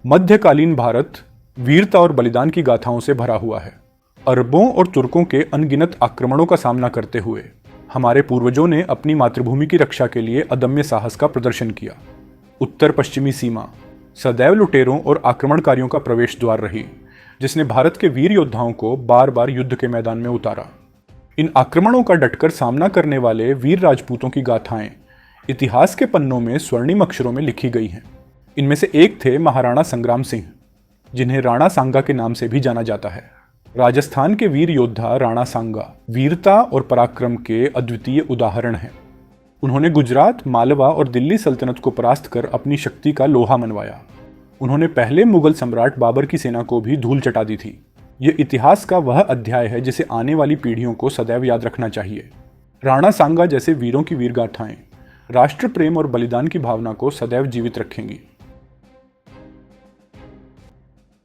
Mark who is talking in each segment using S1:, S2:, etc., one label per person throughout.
S1: मध्यकालीन भारत वीरता और बलिदान की गाथाओं से भरा हुआ है। अरबों और तुर्कों के अनगिनत आक्रमणों का सामना करते हुए हमारे पूर्वजों ने अपनी मातृभूमि की रक्षा के लिए अदम्य साहस का प्रदर्शन किया। उत्तर पश्चिमी सीमा सदैव लुटेरों और आक्रमणकारियों का प्रवेश द्वार रही, जिसने भारत के वीर योद्धाओं को बार बार युद्ध के मैदान में उतारा। इन आक्रमणों का डटकर सामना करने वाले वीर राजपूतों की गाथाएं इतिहास के पन्नों में स्वर्णिम अक्षरों में लिखी गई हैं। इनमें से एक थे महाराणा संग्राम सिंह, जिन्हें राणा सांगा के नाम से भी जाना जाता है। राजस्थान के वीर योद्धा राणा सांगा वीरता और पराक्रम के अद्वितीय उदाहरण हैं। उन्होंने गुजरात, मालवा और दिल्ली सल्तनत को परास्त कर अपनी शक्ति का लोहा मनवाया। उन्होंने पहले मुगल सम्राट बाबर की सेना को भी धूल चटा दी थी। यह इतिहास का वह अध्याय है जिसे आने वाली पीढ़ियों को सदैव याद रखना चाहिए। राणा सांगा जैसे वीरों की वीर गाथाएं राष्ट्र प्रेम और बलिदान की भावना को सदैव जीवित रखेंगी।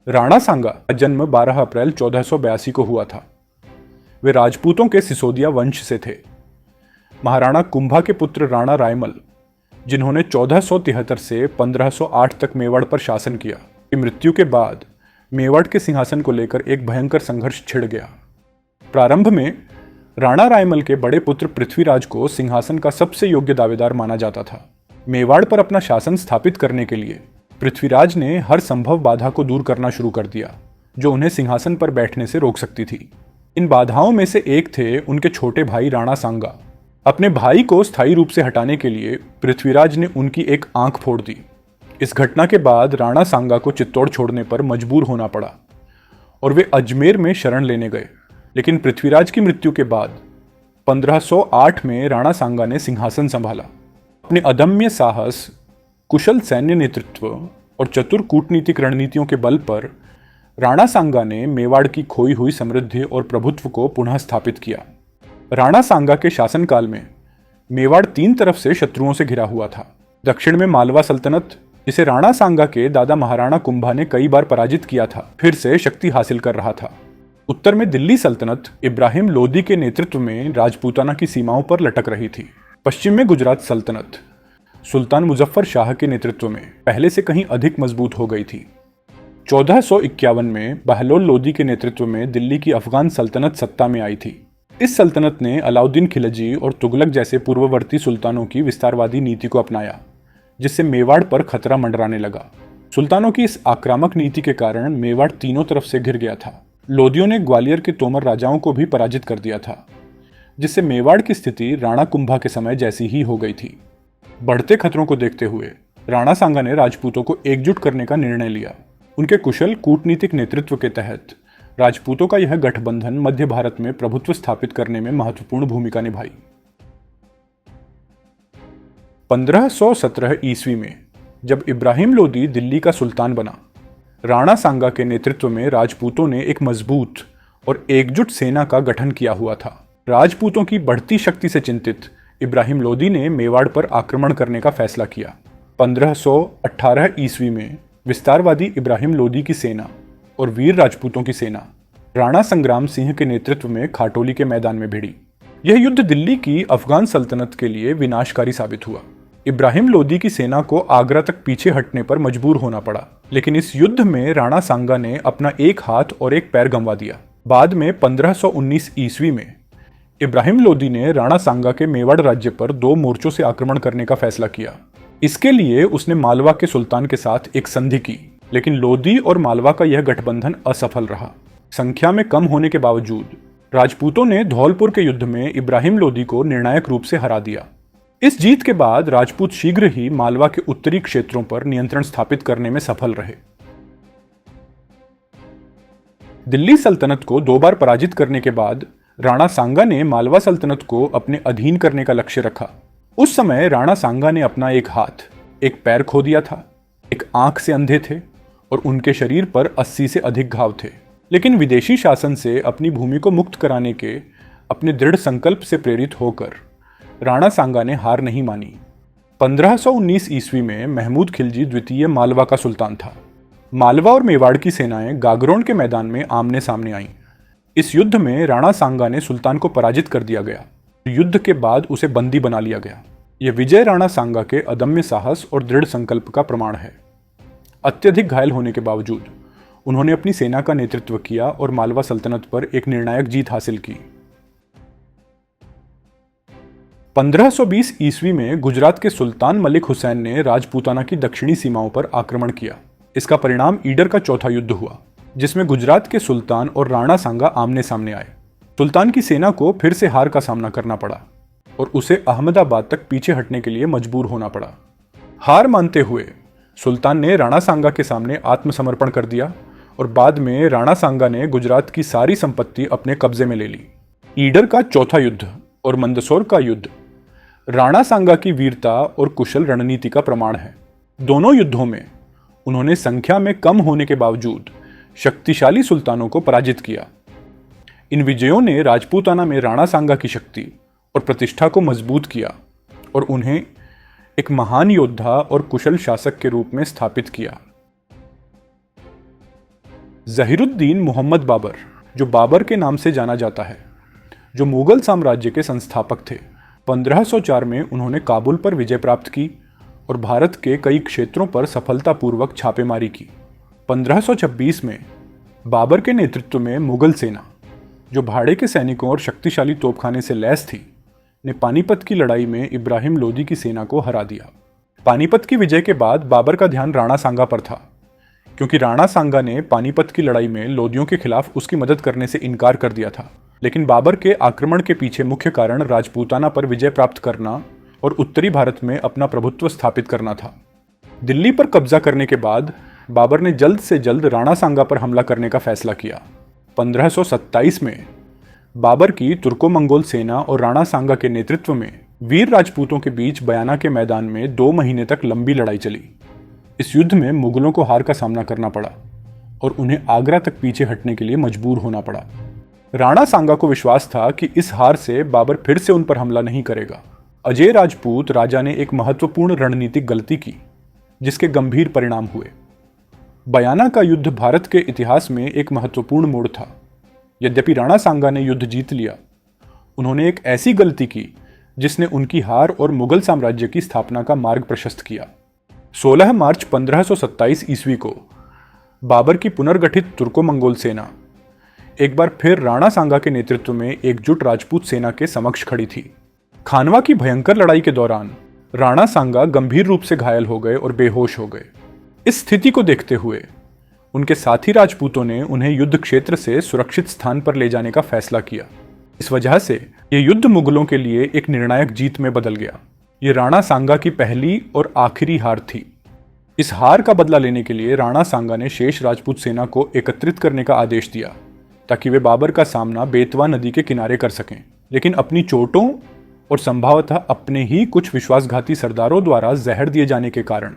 S1: राणा सांगा का जन्म 12 अप्रैल 1482 को हुआ था। वे राजपूतों के सिसोदिया वंश से थे। महाराणा कुंभा के पुत्र राणा रायमल, जिन्होंने 1473 से 1508 तक मेवाड़ पर शासन किया, की मृत्यु के बाद मेवाड़ के सिंहासन को लेकर एक भयंकर संघर्ष छिड़ गया। प्रारंभ में राणा रायमल के बड़े पुत्र पृथ्वीराज को सिंहासन का सबसे योग्य दावेदार माना जाता था। मेवाड़ पर अपना शासन स्थापित करने के लिए पृथ्वीराज ने हर संभव बाधा को दूर करना शुरू कर दिया, जो उन्हें सिंहासन पर बैठने से रोक सकती थी। इन बाधाओं में से एक थे उनके छोटे भाई राणा सांगा। अपने भाई को स्थायी रूप से हटाने के लिए पृथ्वीराज ने उनकी एक आंख फोड़ दी। इस घटना के बाद राणा सांगा को चित्तौड़ छोड़ने पर मजबूर होना पड़ा और वे अजमेर में शरण लेने गए। लेकिन पृथ्वीराज की मृत्यु के बाद 1508 में राणा सांगा ने सिंहासन संभाला। अपने अदम्य साहस, कुशल सैन्य नेतृत्व और चतुर कूटनीतिक रणनीतियों के बल पर राणा सांगा ने मेवाड़ की खोई हुई समृद्धि और प्रभुत्व को पुनः स्थापित किया। राणा सांगा के शासनकाल में मेवाड़ 3 तरफ से शत्रुओं से घिरा हुआ था। दक्षिण में मालवा सल्तनत, जिसे राणा सांगा के दादा महाराणा कुंभा ने कई बार पराजित किया था, फिर से शक्ति हासिल कर रहा था। उत्तर में दिल्ली सल्तनत इब्राहिम लोदी के नेतृत्व में राजपूताना की सीमाओं पर लटक रही थी। पश्चिम में गुजरात सल्तनत सुल्तान मुजफ्फर शाह के नेतृत्व में पहले से कहीं अधिक मजबूत हो गई थी। 1451 में बहलोल लोदी के नेतृत्व में दिल्ली की अफगान सल्तनत सत्ता में आई थी। इस सल्तनत ने अलाउद्दीन खिलजी और तुगलक जैसे पूर्ववर्ती सुल्तानों की विस्तारवादी नीति को अपनाया, जिससे मेवाड़ पर खतरा मंडराने लगा। सुल्तानों की इस आक्रामक नीति के कारण मेवाड़ तीनों तरफ से घिर गया था। लोदियों ने ग्वालियर के तोमर राजाओं को भी पराजित कर दिया था, जिससे मेवाड़ की स्थिति राणा कुंभा के समय जैसी ही हो गई थी। बढ़ते खतरों को देखते हुए राणा सांगा ने राजपूतों को एकजुट करने का निर्णय लिया। उनके कुशल कूटनीतिक नेतृत्व के तहत राजपूतों का यह गठबंधन मध्य भारत में प्रभुत्व स्थापित करने में महत्वपूर्ण भूमिका निभाई। 1517 ईस्वी में जब इब्राहिम लोदी दिल्ली का सुल्तान बना, राणा सांगा के नेतृत्व में राजपूतों ने एक मजबूत और एकजुट सेना का गठन किया हुआ था। राजपूतों की बढ़ती शक्ति से चिंतित इब्राहिम लोदी ने मेवाड़ पर आक्रमण करने का फैसला किया। 1518 ईस्वी में विस्तारवादी इब्राहिम लोदी की सेना और वीर राजपूतों की सेना राणा संग्राम सिंह के नेतृत्व में खाटोली के मैदान में भिड़ी। यह युद्ध दिल्ली की अफगान सल्तनत के लिए विनाशकारी साबित हुआ। इब्राहिम लोदी की सेना को आगरा तक पीछे हटने पर मजबूर होना पड़ा, लेकिन इस युद्ध में राणा सांगा ने अपना एक हाथ और एक पैर गंवा दिया। बाद में 1519 ईस्वी में इब्राहिम लोदी ने राणा सांगा के मेवाड़ राज्य पर 2 मोर्चों से आक्रमण करने का फैसला किया। इसके लिए उसने मालवा के सुल्तान के साथ एक संधि की, लेकिन लोदी और मालवा का यह गठबंधन असफल रहा। संख्या में कम होने के बावजूद राजपूतों ने धौलपुर के युद्ध में इब्राहिम लोदी को निर्णायक रूप से हरा दिया। इस जीत के बाद राजपूत शीघ्र ही मालवा के उत्तरी क्षेत्रों पर नियंत्रण स्थापित करने में सफल रहे। दिल्ली सल्तनत को 2 बार पराजित करने के बाद राणा सांगा ने मालवा सल्तनत को अपने अधीन करने का लक्ष्य रखा। उस समय राणा सांगा ने अपना एक हाथ, एक पैर खो दिया था, एक आंख से अंधे थे और उनके शरीर पर 80 से अधिक घाव थे। लेकिन विदेशी शासन से अपनी भूमि को मुक्त कराने के अपने दृढ़ संकल्प से प्रेरित होकर राणा सांगा ने हार नहीं मानी। 1519 ईस्वी में महमूद खिलजी द्वितीय मालवा का सुल्तान था। मालवा और मेवाड़ की सेनाएं गागरोन के मैदान में आमने सामने आईं। इस युद्ध में राणा सांगा ने सुल्तान को पराजित कर दिया गया। युद्ध के बाद उसे बंदी बना लिया गया। यह विजय राणा सांगा के अदम्य साहस और दृढ़ संकल्प का प्रमाण है। अत्यधिक घायल होने के बावजूद उन्होंने अपनी सेना का नेतृत्व किया और मालवा सल्तनत पर एक निर्णायक जीत हासिल की। 1520 ईस्वी में गुजरात के सुल्तान मलिक हुसैन ने राजपूताना की दक्षिणी सीमाओं पर आक्रमण किया। इसका परिणाम ईडर का चौथा युद्ध हुआ, जिसमें गुजरात के सुल्तान और राणा सांगा आमने सामने आए। सुल्तान की सेना को फिर से हार का सामना करना पड़ा और उसे अहमदाबाद तक पीछे हटने के लिए मजबूर होना पड़ा। हार मानते हुए सुल्तान ने राणा सांगा के सामने आत्मसमर्पण कर दिया और बाद में राणा सांगा ने गुजरात की सारी संपत्ति अपने कब्जे में ले ली। ईडर का चौथा युद्ध और मंदसौर का युद्ध राणा सांगा की वीरता और कुशल रणनीति का प्रमाण है। दोनों युद्धों में उन्होंने संख्या में कम होने के बावजूद शक्तिशाली सुल्तानों को पराजित किया। इन विजयों ने राजपूताना में राणा सांगा की शक्ति और प्रतिष्ठा को मजबूत किया और उन्हें एक महान योद्धा और कुशल शासक के रूप में स्थापित किया। ज़हीरुद्दीन मोहम्मद बाबर, जो बाबर के नाम से जाना जाता है, जो मुगल साम्राज्य के संस्थापक थे, 1504 में उन्होंने काबुल पर विजय प्राप्त की और भारत के कई क्षेत्रों पर सफलतापूर्वक छापेमारी की। 1526 में बाबर के नेतृत्व में मुगल सेना, जो भाड़े के सैनिकों और शक्तिशाली तोपखाने से लैस थी, ने पानीपत की लड़ाई में इब्राहिम लोदी की सेना को हरा दिया। पानीपत की विजय के बाद बाबर का ध्यान राणा सांगा पर था, क्योंकि राणा सांगा ने पानीपत की लड़ाई में लोदियों के खिलाफ उसकी मदद करने से इनकार कर दिया था। लेकिन बाबर के आक्रमण के पीछे मुख्य कारण राजपूताना पर विजय प्राप्त करना और उत्तरी भारत में अपना प्रभुत्व स्थापित करना था। दिल्ली पर कब्जा करने के बाद बाबर ने जल्द से जल्द राणा सांगा पर हमला करने का फैसला किया। 1527 में बाबर की तुर्को मंगोल सेना और राणा सांगा के नेतृत्व में वीर राजपूतों के बीच बयाना के मैदान में 2 महीने तक लंबी लड़ाई चली। इस युद्ध में मुगलों को हार का सामना करना पड़ा और उन्हें आगरा तक पीछे हटने के लिए मजबूर होना पड़ा। राणा सांगा को विश्वास था कि इस हार से बाबर फिर से उन पर हमला नहीं करेगा। अजय राजपूत राजा ने एक महत्वपूर्ण रणनीतिक गलती की, जिसके गंभीर परिणाम हुए। बयाना का युद्ध भारत के इतिहास में एक महत्वपूर्ण मोड़ था। यद्यपि राणा सांगा ने युद्ध जीत लिया, उन्होंने एक ऐसी गलती की जिसने उनकी हार और मुगल साम्राज्य की स्थापना का मार्ग प्रशस्त किया। 16 मार्च 1527 ईस्वी को बाबर की पुनर्गठित तुर्को मंगोल सेना एक बार फिर राणा सांगा के नेतृत्व में एकजुट राजपूत सेना के समक्ष खड़ी थी। खानवा की भयंकर लड़ाई के दौरान राणा सांगा गंभीर रूप से घायल हो गए और बेहोश हो गए। इस स्थिति को देखते हुए उनके साथी राजपूतों ने उन्हें युद्ध क्षेत्र से सुरक्षित स्थान पर ले जाने का फैसला किया। इस वजह से यह युद्ध मुगलों के लिए एक निर्णायक जीत में बदल गया। ये राणा सांगा की पहली और आखिरी हार थी। इस हार का बदला लेने के लिए राणा सांगा ने शेष राजपूत सेना को एकत्रित करने का आदेश दिया, ताकि वे बाबर का सामना बेतवा नदी के किनारे कर सकें। लेकिन अपनी चोटों और संभवतः अपने ही कुछ विश्वासघाती सरदारों द्वारा जहर दिए जाने के कारण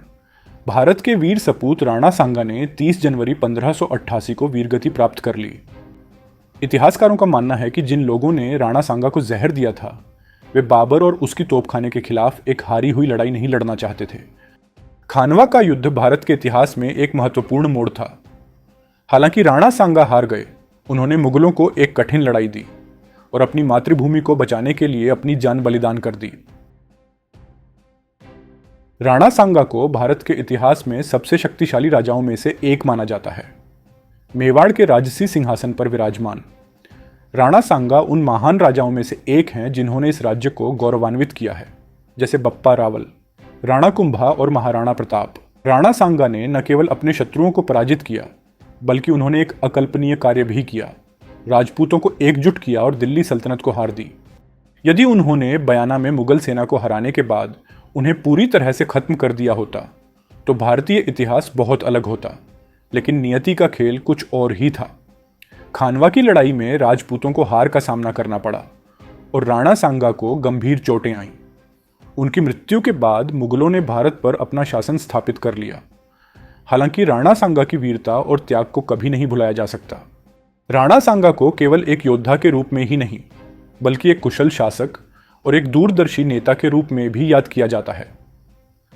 S1: भारत के वीर सपूत राणा सांगा ने 30 जनवरी 1588 को वीरगति प्राप्त कर ली। इतिहासकारों का मानना है कि जिन लोगों ने राणा सांगा को जहर दिया था, वे बाबर और उसकी तोपखाने के खिलाफ एक हारी हुई लड़ाई नहीं लड़ना चाहते थे। खानवा का युद्ध भारत के इतिहास में एक महत्वपूर्ण मोड़ था। हालांकि राणा सांगा हार गए, उन्होंने मुगलों को एक कठिन लड़ाई दी और अपनी मातृभूमि को बचाने के लिए अपनी जान बलिदान कर दी। राणा सांगा को भारत के इतिहास में सबसे शक्तिशाली राजाओं में से एक माना जाता है। मेवाड़ के राजसी सिंहासन पर विराजमान राणा सांगा उन महान राजाओं में से एक हैं जिन्होंने इस राज्य को गौरवान्वित किया है, जैसे बप्पा रावल, राणा कुंभा और महाराणा प्रताप। राणा सांगा ने न केवल अपने शत्रुओं को पराजित किया, बल्कि उन्होंने एक अकल्पनीय कार्य भी किया। राजपूतों को एकजुट किया और दिल्ली सल्तनत को हार दी। यदि उन्होंने बयाना में मुगल सेना को हराने के बाद उन्हें पूरी तरह से खत्म कर दिया होता, तो भारतीय इतिहास बहुत अलग होता। लेकिन नियति का खेल कुछ और ही था। खानवा की लड़ाई में राजपूतों को हार का सामना करना पड़ा और राणा सांगा को गंभीर चोटें आईं। उनकी मृत्यु के बाद मुगलों ने भारत पर अपना शासन स्थापित कर लिया। हालांकि राणा सांगा की वीरता और त्याग को कभी नहीं भुलाया जा सकता। राणा सांगा को केवल एक योद्धा के रूप में ही नहीं, बल्कि एक कुशल शासक और एक दूरदर्शी नेता के रूप में भी याद किया जाता है।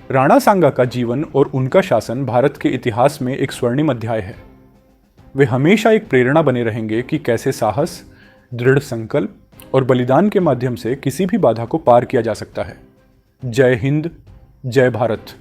S1: राणा सांगा का जीवन और उनका शासन भारत के इतिहास में एक स्वर्णिम अध्याय है। वे हमेशा एक प्रेरणा बने रहेंगे कि कैसे साहस, दृढ़ संकल्प और बलिदान के माध्यम से किसी भी बाधा को पार किया जा सकता है। जय हिंद, जय भारत।